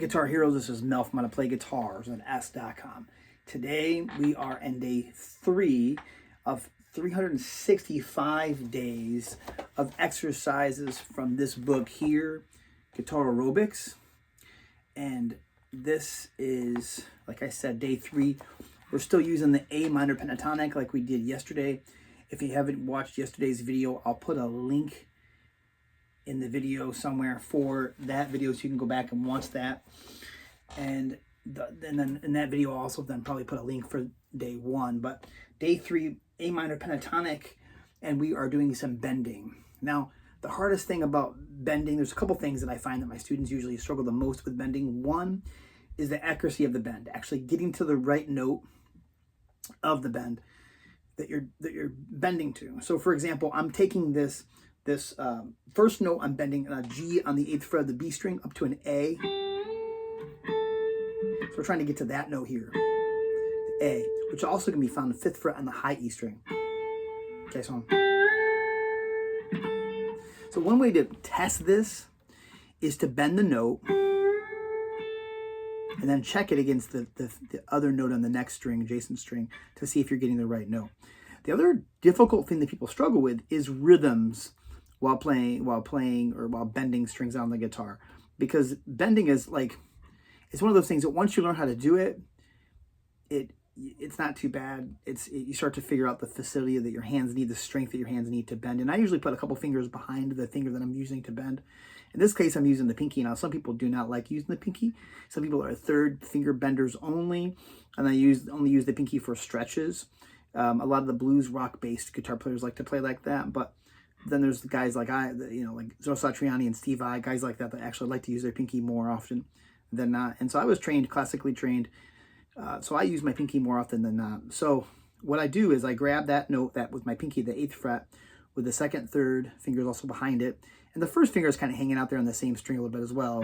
Guitar Heroes, this is Mel from How to Play Guitars on S.com. Today we are in day 3 of 365 days of exercises from this book here, Guitar Aerobics. And this is, like I said, day 3. We're still using the A minor pentatonic like we did yesterday. If you haven't watched yesterday's video, I'll put a link in the video somewhere for that video so you can go back and watch that. And then in that video I'll also then probably put a link for day 1. But day 3, A minor pentatonic, and we are doing some bending. Now, the hardest thing about bending, there's a couple things that I find that my students usually struggle the most with bending. One is the accuracy of the bend, actually getting to the right note of the bend that you're bending to. So for example, I'm taking this first note, I'm bending a G on the 8th fret of the B string up to an A. So we're trying to get to that note here, the A, which also can be found in the 5th fret on the high E string. Okay, so one way to test this is to bend the note and then check it against the other note on the next string, adjacent string, to see if you're getting the right note. The other difficult thing that people struggle with is rhythms while bending strings on the guitar, because bending is like, it's one of those things that once you learn how to do it, it's not too bad. You start to figure out the facility that your hands need, the strength that your hands need to bend. And I usually put a couple fingers behind the finger that I'm using to bend. In this case, I'm using the pinky. Now, some people do not like using the pinky. Some people are 3rd finger benders only, and I only use the pinky for stretches. A lot of the blues rock-based guitar players like to play like that, but then there's the guys like like Joe Satriani and Steve Vai, guys like that actually like to use their pinky more often than not. And so I was classically trained, so I use my pinky more often than not. So what I do is I grab that note that with my pinky, the 8th fret, with the 2nd, 3rd fingers also behind it, and the 1st finger is kind of hanging out there on the same string a little bit as well.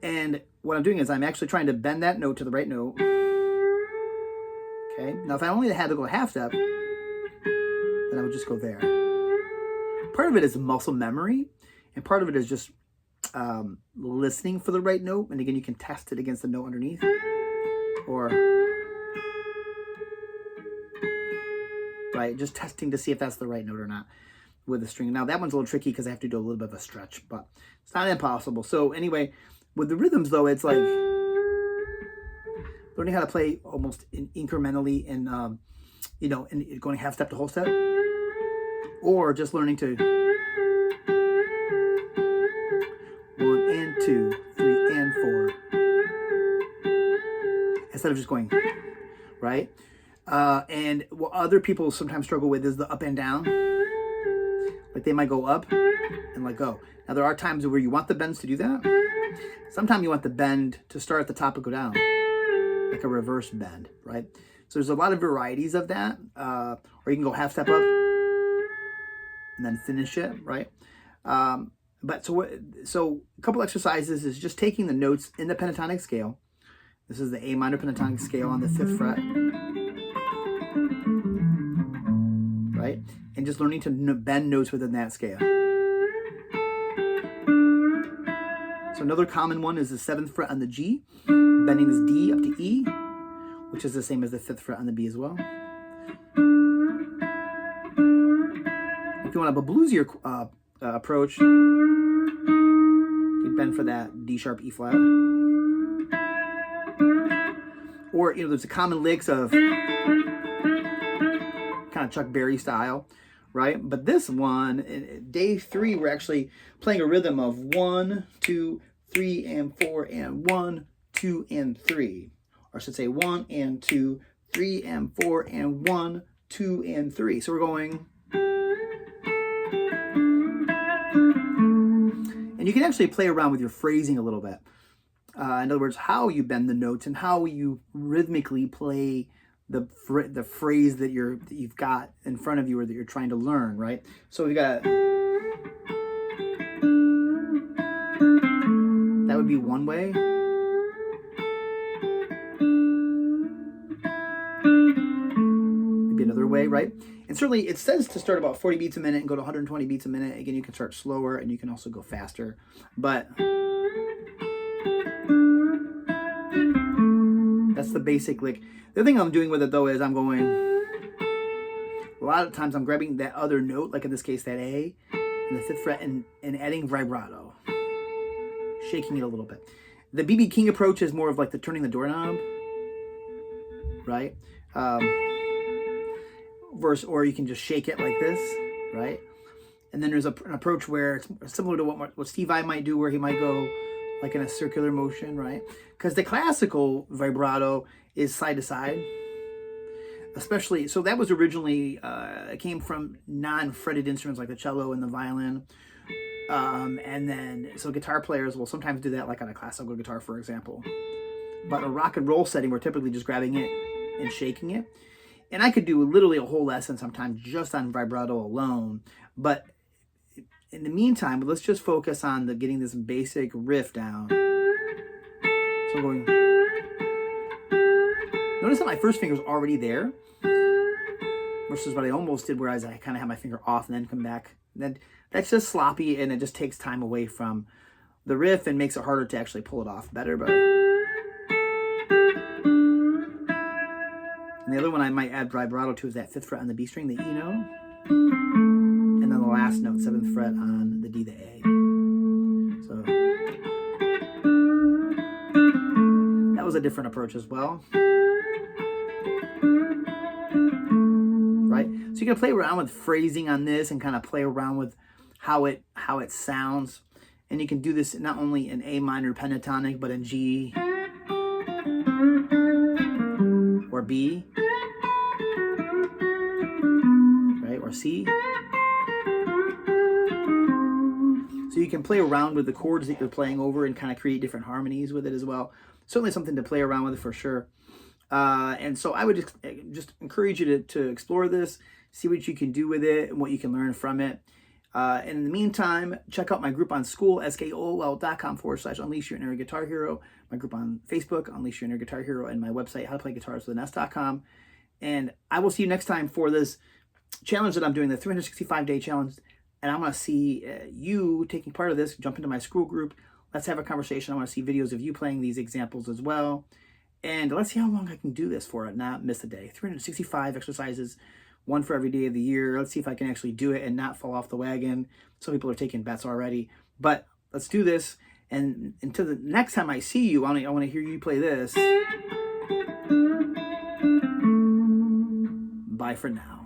And what I'm doing is I'm actually trying to bend that note to the right note. Okay, now if I only had to go a half step, then I would just go there. Part of it is muscle memory, and part of it is just listening for the right note. And again, you can test it against the note underneath, or just testing to see if that's the right note or not with the string. Now that one's a little tricky because I have to do a little bit of a stretch, but it's not impossible. So anyway, with the rhythms though, it's like learning how to play almost incrementally and and going half step to whole step, or just learning to 1 and 2, 3 and 4, instead of just going right. And what other people sometimes struggle with is the up and down. Like they might go up and let go. Now there are times where you want the bends to do that. Sometimes you want the bend to start at the top and go down, like a reverse bend, right? So there's a lot of varieties of that. Or you can go half step up and then finish it, right? But so a couple exercises is just taking the notes in the pentatonic scale. This is the A minor pentatonic scale on the 5th fret, right? And just learning to bend notes within that scale. So another common one is the 7th fret on the G, bending this D up to E, which is the same as the 5th fret on the B as well. If you want to have a bluesier approach, you can bend for that D sharp E flat. Or, there's a common licks of kind of Chuck Berry style, right? But this one, day 3, we're actually playing a rhythm of 1, 2, 3, and 4, and 1, 2, and 3. Or I should say 1 and 2, 3 and 4, and 1, 2, and 3. So we're going. And you can actually play around with your phrasing a little bit. In other words, how you bend the notes and how you rhythmically play the phrase that you've got in front of you or that you're trying to learn, right? So we've got, that would be one way. Maybe another way, right? And certainly it says to start about 40 beats a minute and go to 120 beats a minute. Again, you can start slower and you can also go faster. But the basic lick. The other thing I'm doing with it though is I'm going, a lot of times I'm grabbing that other note, like in this case that A, in the 5th fret, and adding vibrato, shaking it a little bit. The B.B. King approach is more of like the turning the doorknob, right? Or you can just shake it like this, right? And then there's an approach where it's similar to what Steve Vai might do, where he might go like in a circular motion, right? Because the classical vibrato is side to side, especially. So that was originally, it came from non-fretted instruments like the cello and the violin. And then, so guitar players will sometimes do that, like on a classical guitar, for example. But a rock and roll setting, we're typically just grabbing it and shaking it. And I could do literally a whole lesson sometimes just on vibrato alone. But in the meantime, let's just focus on getting this basic riff down. So I'm going. Notice that my first finger's already there, versus what I almost did, whereas I kind of have my finger off and then come back. Then that's just sloppy, and it just takes time away from the riff and makes it harder to actually pull it off better. But and the other one I might add vibrato to is that 5th fret on the B string, the E note. And then the last note, 7th fret on the D, the A. So that was a different approach as well. Right? So you can play around with phrasing on this and kind of play around with how it sounds. And you can do this not only in A minor pentatonic, but in G or B, right? Or C. So you can play around with the chords that you're playing over and kind of create different harmonies with it as well. Certainly something to play around with for sure. And so I would just encourage you to explore this, see what you can do with it and what you can learn from it. And in the meantime, check out my group on School, skool.com/Unleash Your Inner Guitar Hero, my group on Facebook, Unleash Your Inner Guitar Hero, and my website, howtoplayguitarswithan.com. And I will see you next time for this challenge that I'm doing, the 365-day challenge. And I want to see you taking part of this. Jump into my school group. Let's have a conversation. I want to see videos of you playing these examples as well. And let's see how long I can do this for and not miss a day. 365 exercises, one for every day of the year. Let's see if I can actually do it and not fall off the wagon. Some people are taking bets already. But let's do this. And until the next time I see you, I want to hear you play this. Bye for now.